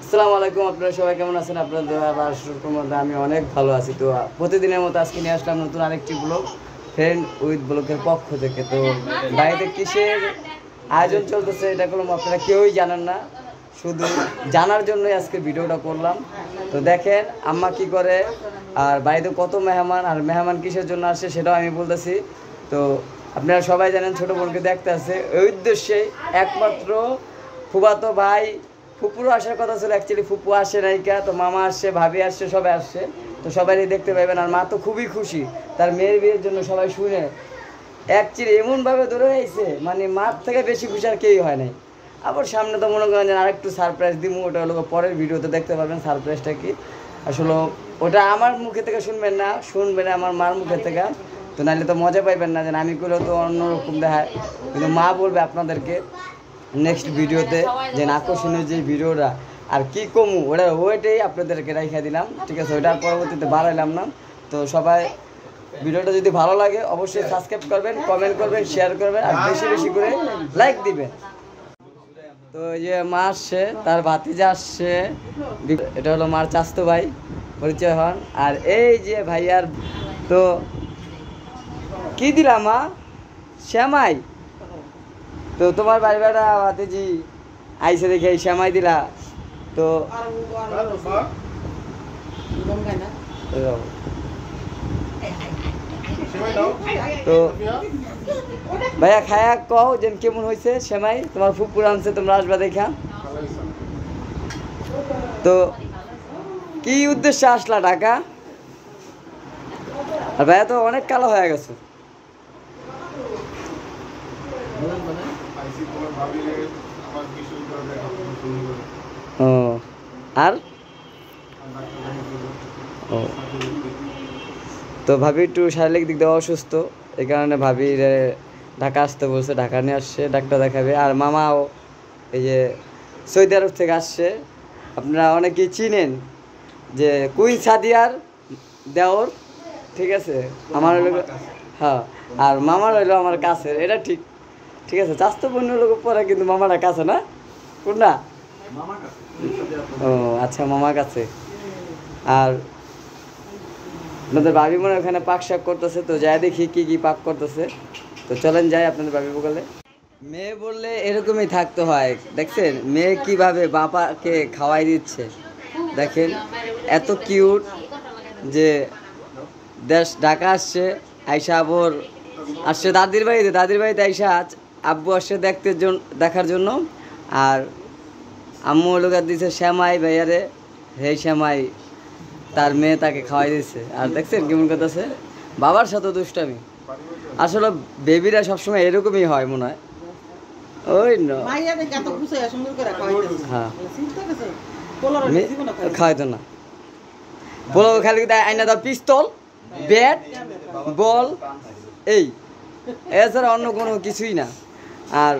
আসসালামু আলাইকুম, আপনারা সবাই কেমন আছেন? আপনাদের মধ্যে আমি অনেক ভালো আছি। তো প্রতিদিনের মতো আজকে নিয়ে আসলাম নতুন আরেকটি ব্লগ, ফ্রেন্ড উইথ ব্লগের পক্ষ থেকে। তো বাড়িতে কিসের আয়োজন চলতেছে এটা কোনো আপনারা কেউই জানেন না, শুধু জানার জন্যই আজকে ভিডিওটা করলাম। তো দেখেন আম্মা কি করে, আর বাড়িতে কত মেহমান, আর মেহমান কিসের জন্য আসছে সেটাও আমি বলতেছি। তো আপনারা সবাই জানেন ছোটো বোনকে দেখতে আসছে, ওই উদ্দেশ্যেই একমাত্র ফুফাতো ভাই ফুপুরও আসার কথা ছিল, অ্যাকচুয়ালি ফুপু আসে নাইকা, তো মামা আসছে, ভাবি আসছে, সবাই আসছে। তো সবাই দেখতে পাইবেন। আর মা তো খুবই খুশি তার মেয়ের বিয়ের জন্য, সবাই শুনে অ্যাকচুয়ালি এমনভাবে ধরে হয়েছে, মানে মার থেকে বেশি খুশি আর কেউই হয় নাই। আবার সামনে তো মনে করেন যে আরেকটু সারপ্রাইজ দিব, ওটা হলো পরের ভিডিওতে দেখতে পাবেন সারপ্রাইজটা কি। আসলে ওটা আমার মুখে থেকে শুনবেন না, শুনবেন আমার মার মুখে থেকে, তো নাহলে তো মজা পাইবেন না। যেন আমি করলেও তো অন্যরকম দেখায়, কিন্তু মা বলবে আপনাদেরকে নেক্সট ভিডিওতে যে আকর্ষণীয় যে ভিডিওটা আর কি কমু ওইটাই আপনাদেরকে রেখে দিলাম, ঠিক আছে? ওইটার পরবর্তীতে বাড়াইলাম না। তো সবাই ভিডিওটা যদি ভালো লাগে অবশ্যই সাবস্ক্রাইব করবেন, কমেন্ট করবেন, শেয়ার করবেন, আর বেশি বেশি করে লাইক দিবেন। তো এই যে মা আসছে, তার ভাতিজা আসছে, এটা হলো মার চাস্তো ভাই, পরিচয় হন। আর এই যে ভাইয়ার, তো কি দিলাম মা? শ্যামাই। তো তোমার বাড়ি বেড়া ভাতিজি আইসে দেখে এই শ্যামাই দিলা। তো তো ভাইয়া খায়া কও যে কেমন হয়েছে শ্যামাই, তোমার ফুপুর আনছে, তোমরা আসবা দেখা। তো কি উদ্দেশ্যে আসলা ঢাকা? আর ভাইয়া তো অনেক কালো হয়ে গেছে। ও আর ও, তো ভাবি একটু শারীরিক দিক দিয়ে অসুস্থ, এই কারণে ভাবির ঢাকা আসতে বলছে, ঢাকা নিয়ে আসছে, ডাক্তার দেখাবে। আর মামাও এই যে সৌদি আরব থেকে আসছে, আপনারা অনেকেই চিনেন যে কুইন সাদিয়ার দেওর, ঠিক আছে? আমার হ্যাঁ, আর মামার হইলো আমার কাছের, এটা ঠিক, ঠিক আছে? চাস্তো পণ্য লোক পরে, কিন্তু মামারা কাছে না, কোনটা? ও আচ্ছা, মামার কাছে। আর আপনাদের ভাবি মনে ওখানে পাক শাক করতেছে, তো যাই দেখি কি কি পাক করতেছে। তো চলেন যাই আপনাদের ভাবি বলে। মেয়ে বললে এরকমই থাকতে হয়, দেখছেন মেয়ে কিভাবে বাবাকে খাওয়াই দিচ্ছে, দেখেন এত কিউট। যে দেশ ঢাকা আসছে, আইসা আবর আসছে দাদির বাড়িতে আইসা আব্বু আসছে দেখার জন্য। আর আম্মু লোকার দিছে শ্যামাই ভাইয়ারে, সেই শ্যামাই তার মেয়ে তাকে খাওয়াই দিচ্ছে। আর দেখছেন কেমন করতেছে, বাবার সাথে দুষ্টামি। আসলে বেবিরা সবসময় এরকমই হয় মনে হয়, ওই না হ্যাঁ খাওয়াইতো না, বলো খালি আইনা দাও পিস্তল, ব্যাট, বল, এই এছাড়া অন্য কোনো কিছুই না। আর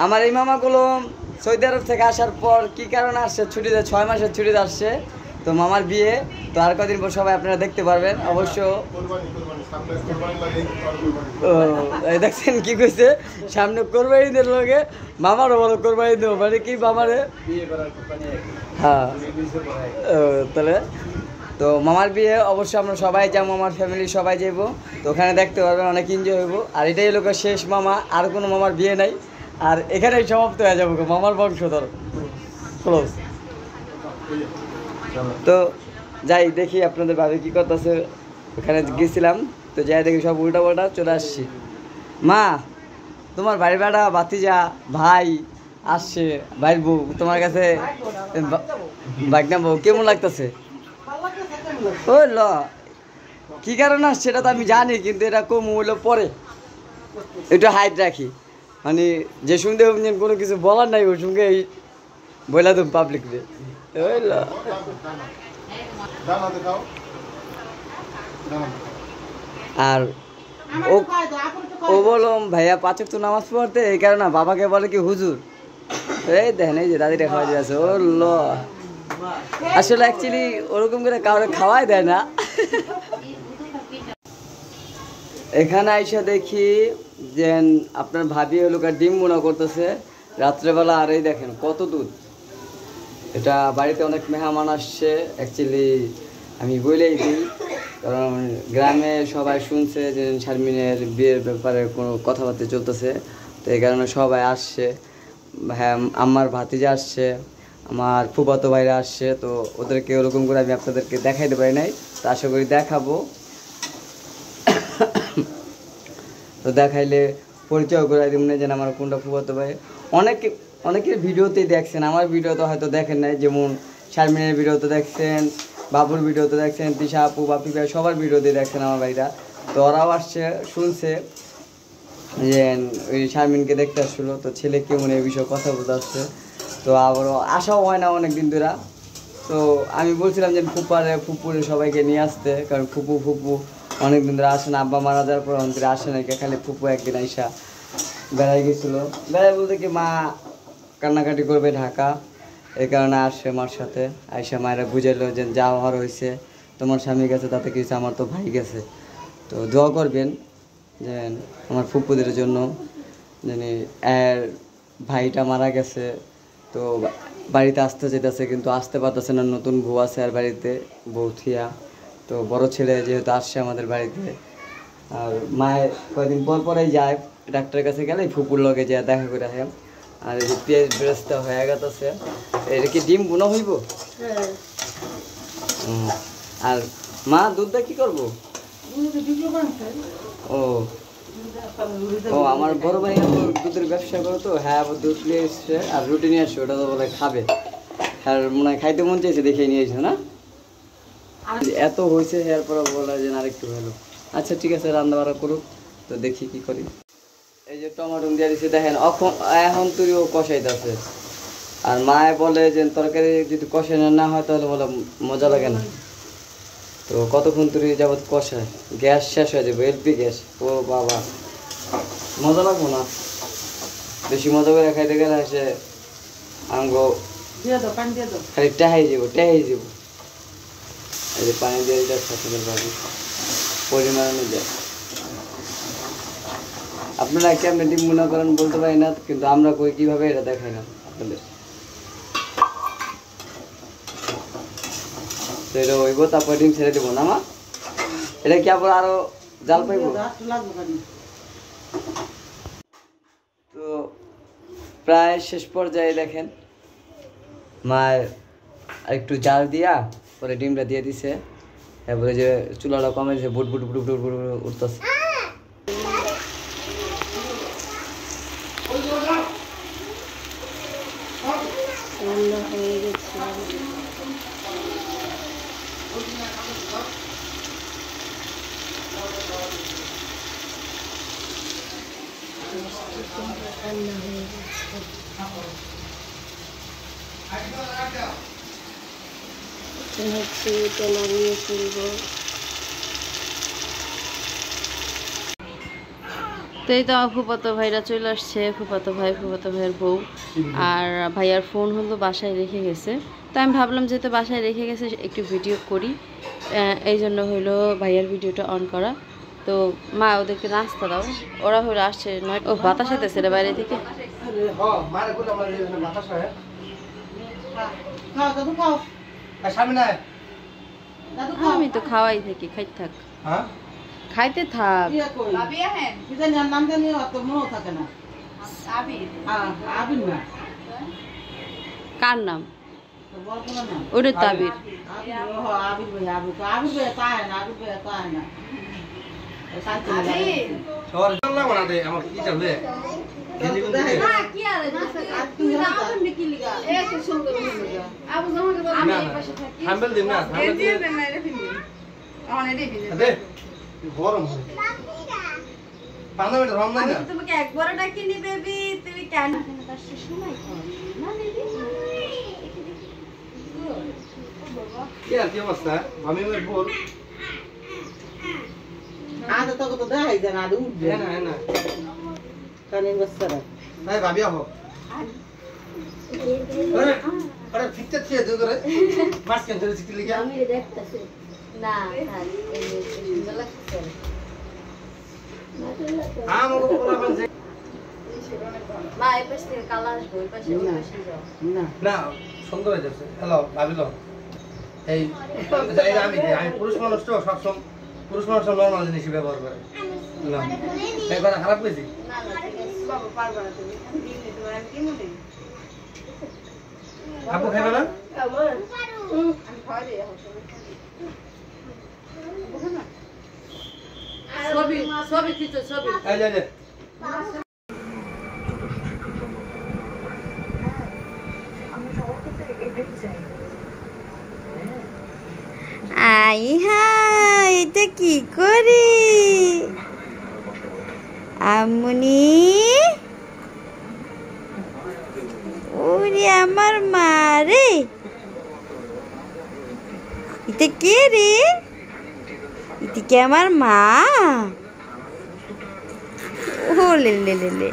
আমার এই মামাগুলো সৌদি আরব থেকে আসার পর কি কারণে আসছে, ছুটিতে 6 মাসের ছুটিতে আসছে। তো মামার বিয়ে, তো আর কদিন পর সবাই আপনারা দেখতে পারবেন অবশ্য। দেখছেন কি কইছে, সামনে কোরবানিদের লগে মামারও বলো কোরবানি দেবো, মানে কি মামারে হ্যাঁ। তাহলে তো মামার বিয়ে অবশ্যই আমরা সবাই যাবো, আমার ফ্যামিলি সবাই যাবো, তো ওখানে দেখতে পারবেন, অনেক এনজয় হইব। আর এটাই হলো শেষ মামা, আর কোনো মামার বিয়ে নাই, আর এখানেই সমাপ্ত হয়ে যাবো মামার বংশধর ক্লোজ। তো যাই দেখি আপনাদের ভাবি কী করতেছে, ওখানে গেছিলাম, তো যাই দেখি সব উল্টা পাল্টা চলে আসছি। মা তোমার বাড়ি বেড়া ভাতিজা ভাই আসছে, ভাইয়ের বউ তোমার কাছে, ভাগনা বউ কেমন লাগতেছে? ওই ল কি কারণে আসছে সেটা তো আমি জানি, কিন্তু এটা কম হইলো পরে, একটু হাইট রাখি, মানে যে শুনতে কোনো কিছু বলার নাই ওই সঙ্গে বইলা তুমি পাবলিক রে। ওই ল আর ও বললাম ভাইয়া 5 ওয়াক্ত নামাজ পড়তে, এই কারণে বাবাকে বলে কি হুজুর। এই দেখেন এই যে দাদিটা খাওয়া দিয়েছে, ও ল আসলে অ্যাকচুয়ালি ওরকম করে কাউরে খাওয়াই দেয় না। এখানে আইসা দেখি যে আপনার ভাবি হলো ডিম বোনা করতেছে রাত্রেবেলা, আর এই দেখেন কত দুধ, এটা বাড়িতে অনেক মেহমান আসছে, অ্যাকচুয়ালি আমি বলেই দিই, কারণ গ্রামে সবাই শুনছে যে শারমিনের বিয়ের ব্যাপারে কোনো কথাবার্তা চলতেছে, তো এই কারণে সবাই আসছে। হ্যাঁ, আমার ভাতিজা আসছে, আমার ফুফাতো ভাইরা আসছে, তো ওদেরকে ওরকম করে আমি আপনাদেরকে দেখাইতে পারি নাই, তো আশা করি দেখাবো। তো দেখাইলে পরিচয় করে দিব না যেন আমার কোনটা ফুফাতো ভাই। অনেকের ভিডিওতেই দেখছেন, আমার ভিডিও তো হয়তো দেখেন নাই, যেমন শারমিনের ভিডিওতে দেখছেন, বাবুর ভিডিওতে দেখছেন, তিশা আপু, বাপি ভাই সবার ভিডিওতে দেখছেন আমার ভাইরা। তো ওরাও আসছে, শুনছে যে ওই শারমিনকে দেখতে আসছিলো, তো ছেলে কেমন এই বিষয়ে কথা বলতে আসছে। তো আবারও আসাও হয় না অনেক দিন ধরে। তো আমি বলছিলাম যে ফুপুরে সবাইকে নিয়ে আসতে, কারণ ফুপু অনেক দিন ধরে আসে না, আব্বা মারা যাওয়ার পর অনেক আসে না, খালি ফুপু একদিন আইসা বেড়াই গেছিলো। বেড়াই বলতে কি মা কান্নাকাটি করবে ঢাকা, এই কারণে আসছে মার সাথে। আইসা মায়েরা বুঝাইলো যে যা হওয়ার হয়েছে, তোমার স্বামী গেছে তাতে কিছু, আমার তো ভাই গেছে, তো দোয়া করবেন যে আমার ফুপুদের জন্য, জানি এর ভাইটা মারা গেছে। তো বাড়িতে আসতে যেতেছে কিন্তু আসতে পারতেছে না, নতুন বউ আছে আর বাড়িতে, বউ থিয়া। তো বড় ছেলে যেহেতু আসছে আমাদের বাড়িতে, আর মায়ের কয়েকদিন পর পরেই যায় ডাক্তারের কাছে, গেলে ফুপুর লগে যায় দেখা করে আসে। আর এই যে পেঁয়াজ বেরেস্তা হয়ে গেছে, এটা কি ডিম বুনো হইব? আর মা দুধটা কি করবো? ও ও আমার বড় ভাই দুধের ব্যবসা করো, তো হ্যাঁ দুধ নিয়ে এসছে আর রুটি নিয়ে আসছে, ওটা তো বলে খাবে, আর মনে হয় খাইতে মন চাইছে, দেখে নিয়ে এসে না এত হয়েছে, এরপর বলা যে আরেকটু ভালো। আচ্ছা ঠিক আছে, রান্না বান্না করুক, তো দেখি কি করি। এই যে টমেটো দিয়ে দিচ্ছে দেখেন, এখন তুইও কষাইতেছে, আর মায়ে বলে যে তরকারি যদি কষানো না হয় তাহলে বলে মজা লাগে না। তো কতক্ষণ তুই যাবত কষায়, গ্যাস শেষ হয়ে যাবে, এলপি গ্যাস। ও বাবা, মজা লাগবো না, বেশি মজা করে খাইতে গেলে সে আঙ্গো খালি টেহাই যাবো। এই যে পানি দিয়ে যাচ্ছে ভাবি পরিমাণ অনুযায়ী। আপনারা কেমন ডিম মনে করেন বলতে পারি না, কিন্তু আমরা কই কীভাবে এটা দেখাই না আপনাদের। তো এটা হইব, তারপর ডিম ছেড়ে দেবো না মা? এটা কি আবার আরো জাল পাইব? তো প্রায় শেষ পর্যায়ে দেখেন মায়ের একটু জাল দিয়া পরে ডিমটা দিয়ে দিছে, তারপরে যে চুলাটা কমে দিছে, বুট বুট বুট বুট বুট উঠতেছে। রান্না হয়ে গেছে। রান্না হয়ে গেছে। হচ্ছে এটা নামিয়ে ফেলবো। তো এই তো আমার ফুফাতো ভাইরা চলে আসছে, ফুফাতো ভাইয়ের বউ, আর ভাইয়ার ফোন হলো বাসায় রেখে গেছে। তো আমি ভাবলাম যেহেতু বাসায় রেখে গেছে একটু ভিডিও করি, এই জন্য হইলো ভাইয়ার ভিডিওটা অন করা। তো মা ওদেরকে নাস্তা দাও, ওরা হলো আসছে 9। ও বাতাস হইতেছে রে বাইরে থেকে। আমি তো খাওয়াই থাকি, খাইতে থাক, খাইতে থাক। কার নাম? ওরে তাবির। তোমাকে একবারও ডাকিনি বেবি, তুমি কেন সময় না বেবি? কি আর কি অবস্থা আমি বল আদা তো কত দেখাই দেন আদু উঠবে না না কানে বসরা ভাই ভাবি আহো আরে আরে ঠিকঠাক আছে তো করে মাস কেন ধরে শিখলি কি আমি দেখতাছি না থাক এই সুন্দর লাগছে আমার বলা মানে মা এই পাশে থেকে কালা আসবে, ওই পাশে যাও না না সুন্দর হয়ে যাচ্ছে হ্যালো ভাবিল এই আমি পুরুষ মানুষ তো সবসময় পুরুষ মানুষ নর্মাল জিনিসই ব্যবহার করে এই কথা খারাপ পেয়েছি আপু খাইবে না এই যে আই হ্যাঁ এটা কি করি আমনি ওরে আমার মা রে এটা কে রে এটা কি আমার মা ও লে লে লে লে